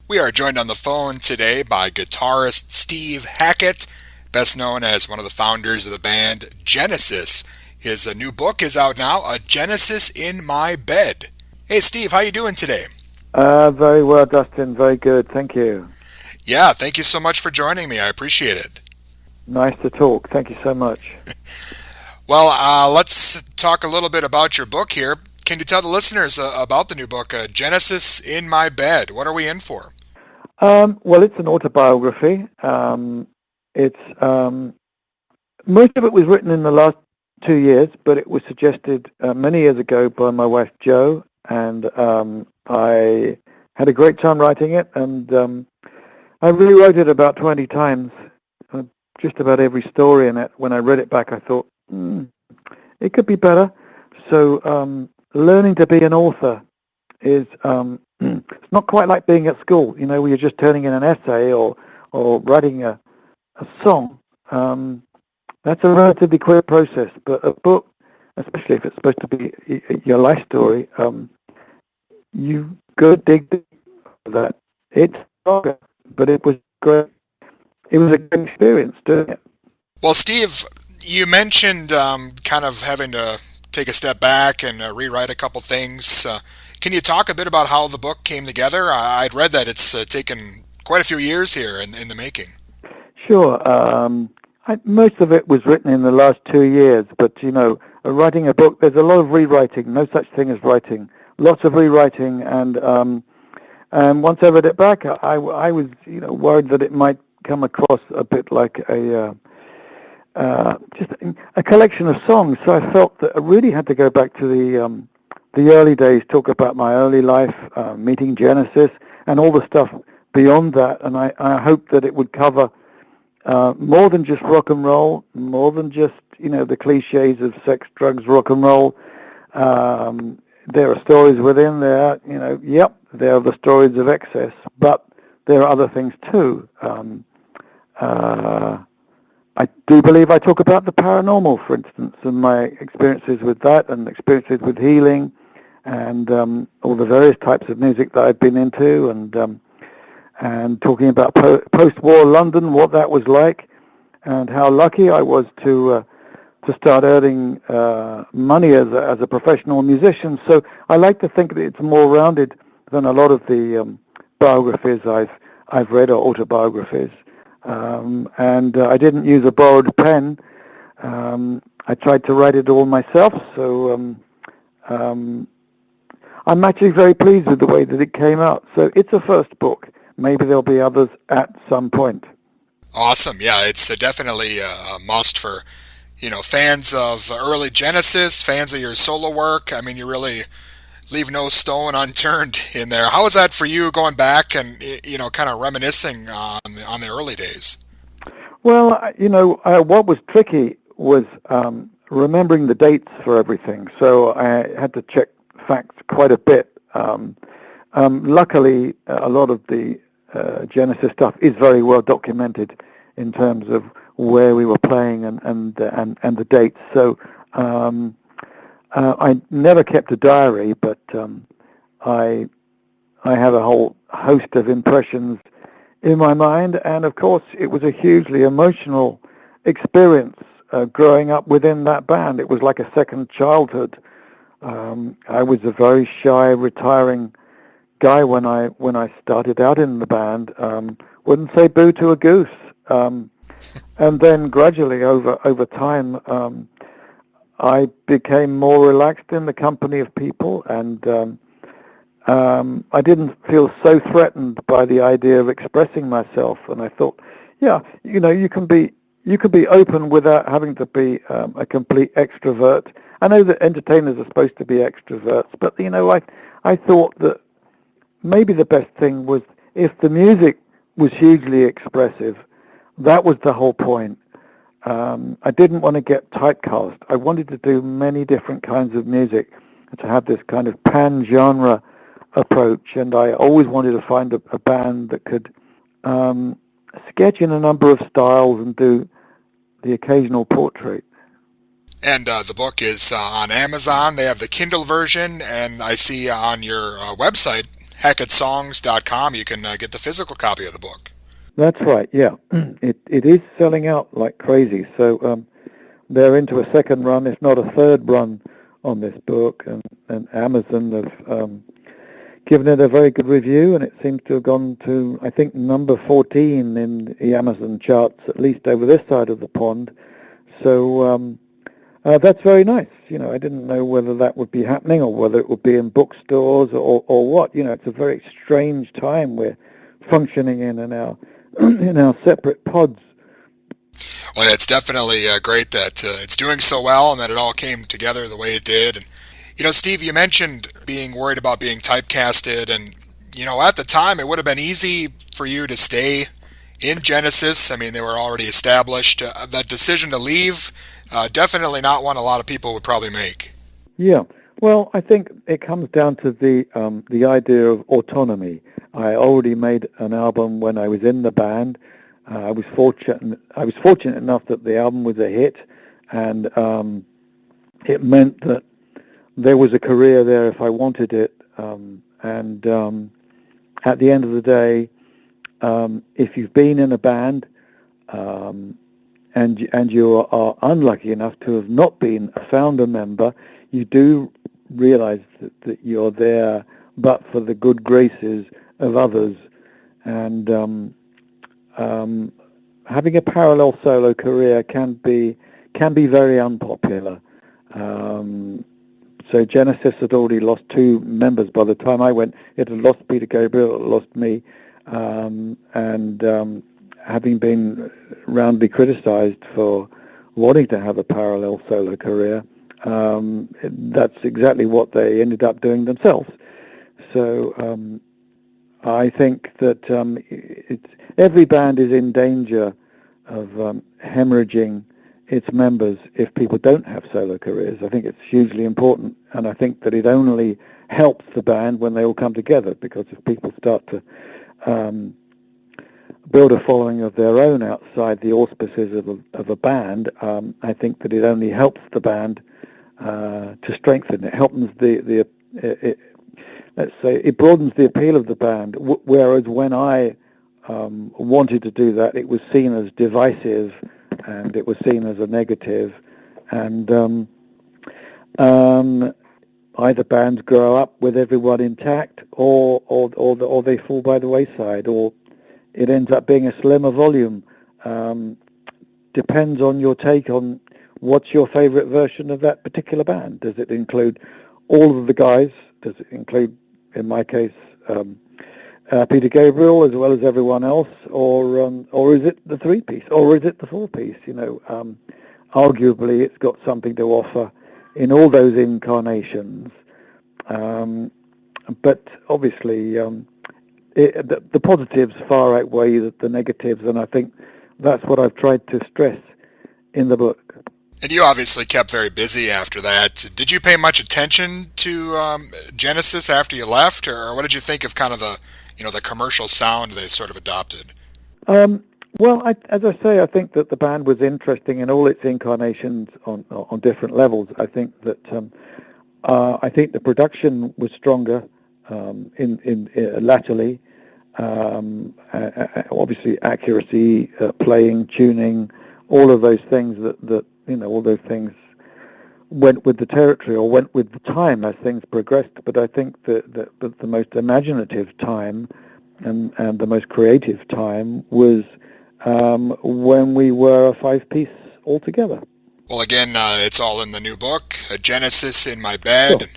We are joined on the phone today by guitarist Steve Hackett, best known as one of the founders of the band Genesis. His new book is out now, A Genesis in My Bed. Hey Steve, how you doing today? Very well, Dustin. Very good. Thank you. Yeah, thank you so much for joining me. I appreciate it. Nice to talk. Thank you so much. Well, let's talk a little bit about your book here. Can you tell the listeners about the new book, Genesis in My Bed? What are we in for? Well, it's an autobiography. It's Most of it was written in the last 2 years, but it was suggested many years ago by my wife Jo, and I had a great time writing it, and I rewrote it about 20 times. Uh, just about every story in it. When I read it back, I thought, it could be better. So learning to be an author is it's not quite like being at school, where you're just turning in an essay or writing a song. That's a relatively quick process, but a book, especially if it's supposed to be your life story, you go dig deep for that. It's longer, but it was great. It was a good experience doing it. Well, Steve, you mentioned kind of having to take a step back and rewrite a couple things. Can you talk a bit about how the book came together? I'd read that it's taken quite a few years here in the making. Sure. Most of it was written in the last 2 years, but writing a book, there's a lot of rewriting. No such thing as writing. Lots of rewriting, and once I read it back, I was worried that it might come across a bit like just a collection of songs. So I felt that I really had to go back to the early days, talk about my early life, meeting Genesis, and all the stuff beyond that. And I hoped that it would cover more than just rock and roll, more than just the cliches of sex, drugs, rock and roll. There are stories within there. Yep, there are the stories of excess, but there are other things too. I do believe I talk about the paranormal, for instance, and my experiences with that, and experiences with healing, and all the various types of music that I've been into, and talking about post-war London, what that was like, and how lucky I was to start earning money as a professional musician. So I like to think that it's more rounded than a lot of the biographies I've read, or autobiographies. And I didn't use a borrowed pen. I tried to write it all myself. So I'm actually very pleased with the way that it came out. So it's a first book. Maybe there'll be others at some point. Awesome. Yeah, it's definitely a must for fans of early Genesis, fans of your solo work. I mean, you really leave no stone unturned in there. How was that for you going back and kind of reminiscing on the early days? Well, what was tricky was remembering the dates for everything. So I had to check facts quite a bit. Luckily, a lot of the Genesis stuff is very well documented in terms of where we were playing and the dates. So I never kept a diary, but I have a whole host of impressions in my mind, and of course it was a hugely emotional experience growing up within that band. It was like a second childhood. I was a very shy, retiring guy when I started out in the band. Wouldn't say boo to a goose. And then gradually over time, I became more relaxed in the company of people, and I didn't feel so threatened by the idea of expressing myself. And I thought, yeah, you can be open without having to be a complete extrovert. I know that entertainers are supposed to be extroverts, but I thought that maybe the best thing was if the music was hugely expressive. That was the whole point. I didn't want to get typecast. I wanted to do many different kinds of music, to have this kind of pan-genre approach, and I always wanted to find a band that could sketch in a number of styles and do the occasional portrait. And the book is on Amazon. They have the Kindle version, and I see on your website hackettsongs.com, you can get the physical copy of the book. That's right. Yeah, it is selling out like crazy. So they're into a second run, if not a third run, on this book, and Amazon have given it a very good review, and it seems to have gone to, I think, number 14 in the Amazon charts, at least over this side of the pond. So that's very nice. I didn't know whether that would be happening or whether it would be in bookstores or what. It's a very strange time we're functioning in our in our separate pods. Well, it's definitely great that it's doing so well and that it all came together the way it did. And Steve, you mentioned being worried about being typecasted, and at the time it would have been easy for you to stay in Genesis. I mean, they were already established. That decision to leave, definitely not one a lot of people would probably make. Yeah. Well, I think it comes down to the idea of autonomy. I already made an album when I was in the band. I was fortunate enough that the album was a hit, and it meant that there was a career there if I wanted it. And at the end of the day, if you've been in a band and you are unlucky enough to have not been a founder member, you do realize that you're there but for the good graces of others. And having a parallel solo career can be very unpopular. So Genesis had already lost two members by the time I went. It had lost Peter Gabriel, it had lost me, and having been roundly criticised for wanting to have a parallel solo career, that's exactly what they ended up doing themselves. So I think that every band is in danger of hemorrhaging its members if people don't have solo careers. I think it's hugely important, and I think that it only helps the band when they all come together, because if people start to build a following of their own outside the auspices of a band, I think that it only helps the band to strengthen. It helps let's say it broadens the appeal of the band, whereas when I wanted to do that, it was seen as divisive and it was seen as a negative, and either bands grow up with everyone intact or they fall by the wayside, or it ends up being a slimmer volume. Depends on your take on what's your favorite version of that particular band. Does it include all of the guys? Does it include, in my case, Peter Gabriel as well as everyone else, or is it the three-piece, or is it the four-piece? Arguably, it's got something to offer in all those incarnations. But obviously, the positives far outweigh the negatives, and I think that's what I've tried to stress in the book. And you obviously kept very busy after that. Did you pay much attention to Genesis after you left, or what did you think of kind of the commercial sound they sort of adopted? Well, as I say, I think that the band was interesting in all its incarnations on different levels. I think that I think the production was stronger in latterly. Obviously, accuracy, playing, tuning, all of those things that all those things went with the territory or went with the time as things progressed. But I think that the most imaginative time and the most creative time was when we were a five-piece altogether. Well, again, it's all in the new book, Genesis in My Bed. Sure.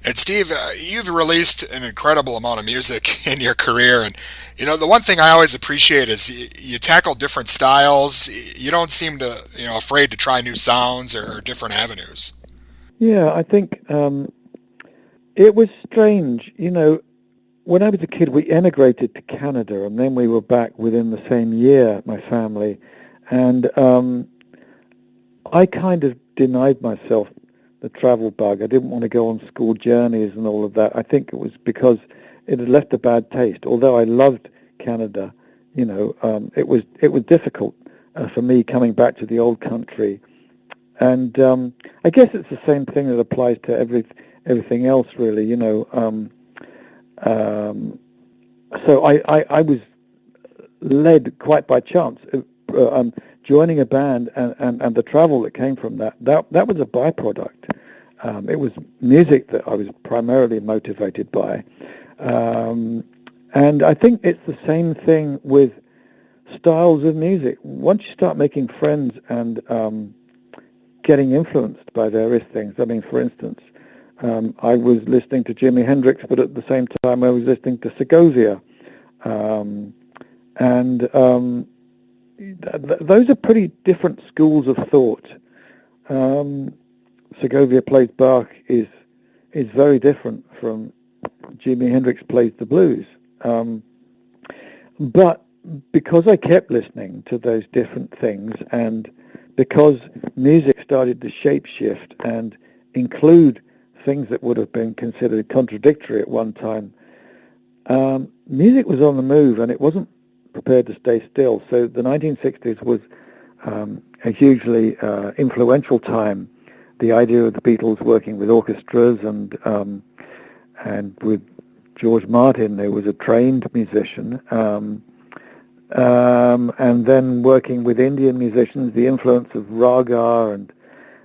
And Steve, you've released an incredible amount of music in your career, and the one thing I always appreciate is you tackle different styles. You don't seem to afraid to try new sounds or different avenues. Yeah, I think it was strange. When I was a kid, we emigrated to Canada, and then we were back within the same year, my family, and I kind of denied myself the travel bug. I didn't want to go on school journeys and all of that. I think it was because it had left a bad taste. Although I loved Canada, it was difficult for me coming back to the old country. And I guess it's the same thing that applies to everything else, really. Um, so I was led quite by chance. Joining a band and the travel that came from that was a byproduct. It was music that I was primarily motivated by. And I think it's the same thing with styles of music. Once you start making friends and getting influenced by various things, I mean, for instance, I was listening to Jimi Hendrix, but at the same time I was listening to Segovia. And those are pretty different schools of thought. Segovia plays Bach is very different from Jimi Hendrix plays the blues. But because I kept listening to those different things, and because music started to shape shift and include things that would have been considered contradictory at one time, music was on the move and it wasn't prepared to stay still. So the 1960s was a hugely influential time. The idea of the Beatles working with orchestras and with George Martin, there was a trained musician, and then working with Indian musicians, the influence of raga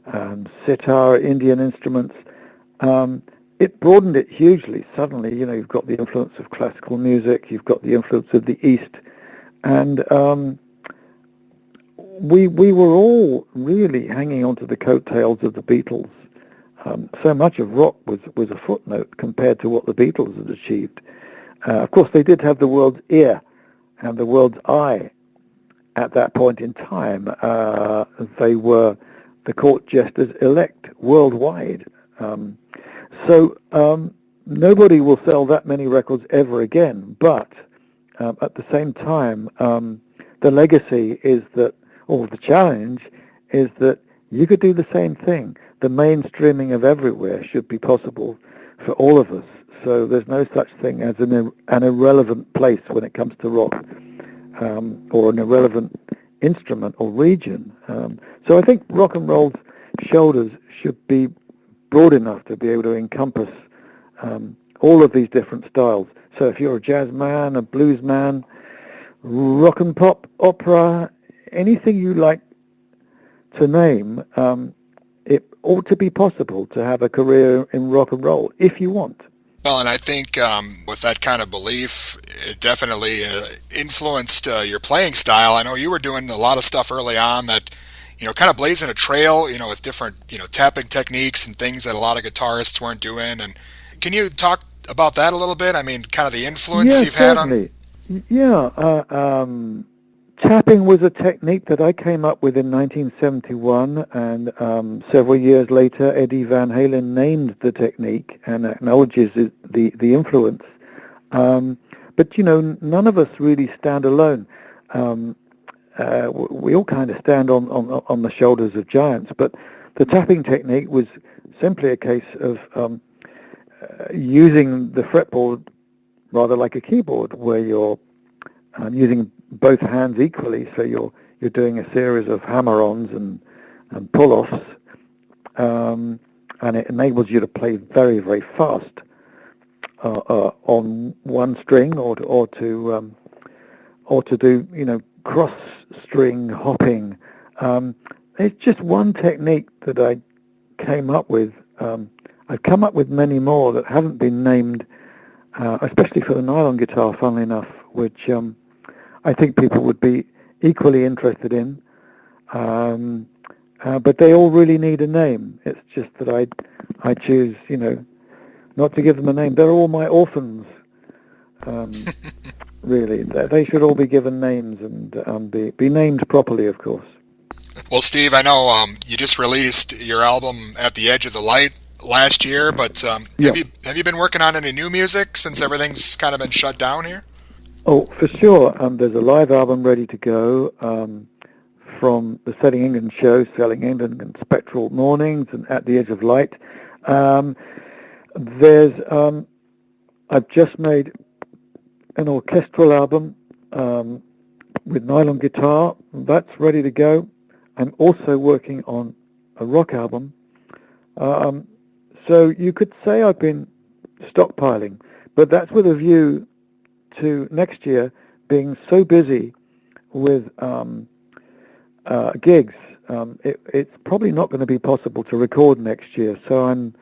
and sitar, Indian instruments, it broadened it hugely. Suddenly, you've got the influence of classical music, you've got the influence of the East, and we were all really hanging on to the coattails of the Beatles. So much of rock was a footnote compared to what the Beatles had achieved. Of course, they did have the world's ear and the world's eye at that point in time. They were the court jesters elect worldwide. So nobody will sell that many records ever again. But at the same time, the legacy is that, or the challenge is that you could do the same thing. The mainstreaming of everywhere should be possible for all of us. So there's no such thing as an irrelevant place when it comes to rock, or an irrelevant instrument or region. So I think rock and roll's shoulders should be broad enough to be able to encompass all of these different styles. So if you're a jazz man, a blues man, rock and pop, opera, anything you like to name, it ought to be possible to have a career in rock and roll if you want. Well, and I think with that kind of belief, it definitely influenced your playing style. I know you were doing a lot of stuff early on that, kind of blazing a trail, with different, tapping techniques and things that a lot of guitarists weren't doing. And can you talk about that a little bit? I mean, kind of the influence Yeah, you've had on. certainly. Yeah, tapping was a technique that I came up with in 1971, and several years later, Eddie Van Halen named the technique and acknowledges the influence. But none of us really stand alone. We all kind of stand on the shoulders of giants. But the tapping technique was simply a case of using the fretboard rather like a keyboard, where you're using both hands equally, so you're doing a series of hammer-ons and pull-offs, and it enables you to play very, very fast on one string, or to do cross-string hopping. It's just one technique that I came up with. I've come up with many more that haven't been named, especially for the nylon guitar, funnily enough, which I think people would be equally interested in. But they all really need a name. It's just that I choose, not to give them a name. They're all my orphans, really. They should all be given names and be named properly, of course. Well, Steve, I know you just released your album "At the Edge of the Light" last year, but Yeah. have you been working on any new music since everything's kind of been shut down here? Oh, for sure. There's a live album ready to go from the Selling England show, Selling England and Spectral Mornings and At the Edge of Light. There's I've just made an orchestral album with nylon guitar. That's ready to go. I'm also working on a rock album. So you could say I've been stockpiling, but that's with a view to next year being so busy with gigs. It's probably not going to be possible to record next year, so I'm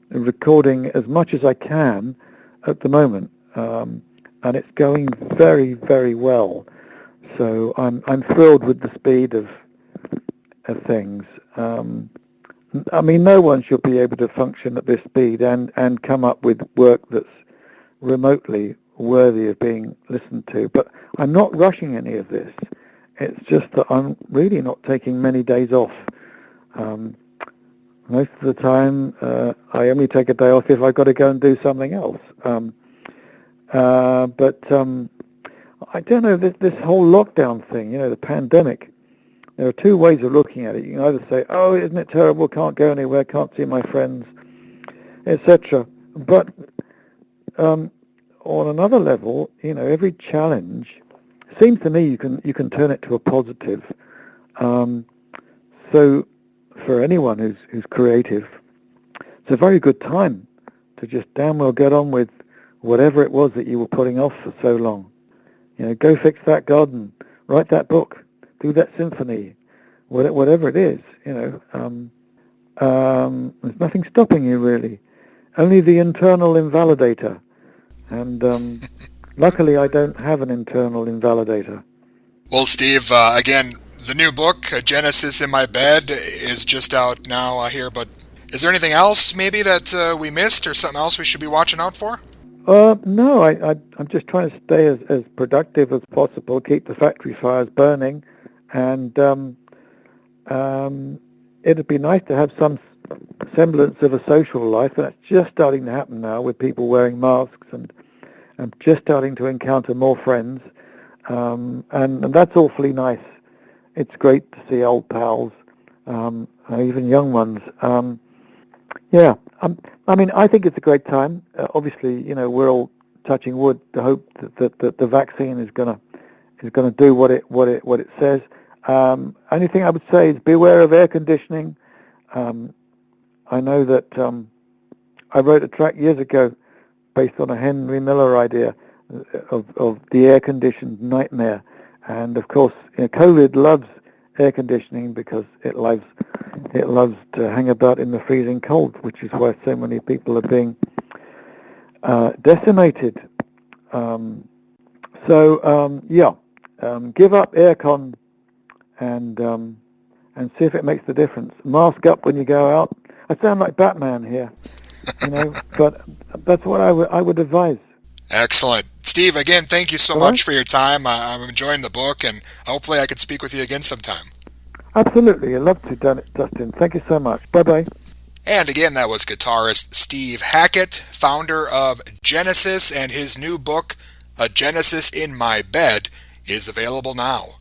recording as much as I can at the moment, and it's going very, very well. So I'm thrilled with the speed of things. I mean, no one should be able to function at this speed and come up with work that's remotely worthy of being listened to. But I'm not rushing any of this. It's just that I'm really not taking many days off. Most of the time, I only take a day off if I've got to go and do something else. But I don't know, this whole lockdown thing, the pandemic, there are two ways of looking at it. You can either say, oh, isn't it terrible, can't go anywhere, can't see my friends, etc. But on another level, every challenge, seems to me you can turn it to a positive. So for anyone who's creative, it's a very good time to just damn well get on with whatever it was that you were putting off for so long. Go fix that garden, write that book, do that symphony, whatever it is. There's nothing stopping you really, only the internal invalidator. And luckily, I don't have an internal invalidator. Well, Steve, again, the new book, Genesis in My Bed, is just out now here, but is there anything else maybe that we missed or something else we should be watching out for? No, I'm just trying to stay as productive as possible, keep the factory fires burning, and it'd be nice to have some semblance of a social life, and that's just starting to happen now with people wearing masks, and I'm just starting to encounter more friends, and that's awfully nice. It's great to see old pals, even young ones. Yeah, I mean, I think it's a great time. Obviously, we're all touching wood to hope that the vaccine is gonna do what it says. Only thing I would say is beware of air conditioning. I know that I wrote a track years ago based on a Henry Miller idea of the air-conditioned nightmare, and of course, COVID loves air conditioning because it loves to hang about in the freezing cold, which is why so many people are being decimated. Give up aircon and see if it makes the difference. Mask up when you go out. I sound like Batman here, but that's what I would advise. Excellent. Steve, again, thank you so All much right? for your time. I'm enjoying the book, and hopefully I can speak with you again sometime. Absolutely. I'd love to, Dustin. Thank you so much. Bye-bye. And again, that was guitarist Steve Hackett, founder of Genesis, and his new book, A Genesis in My Bed, is available now.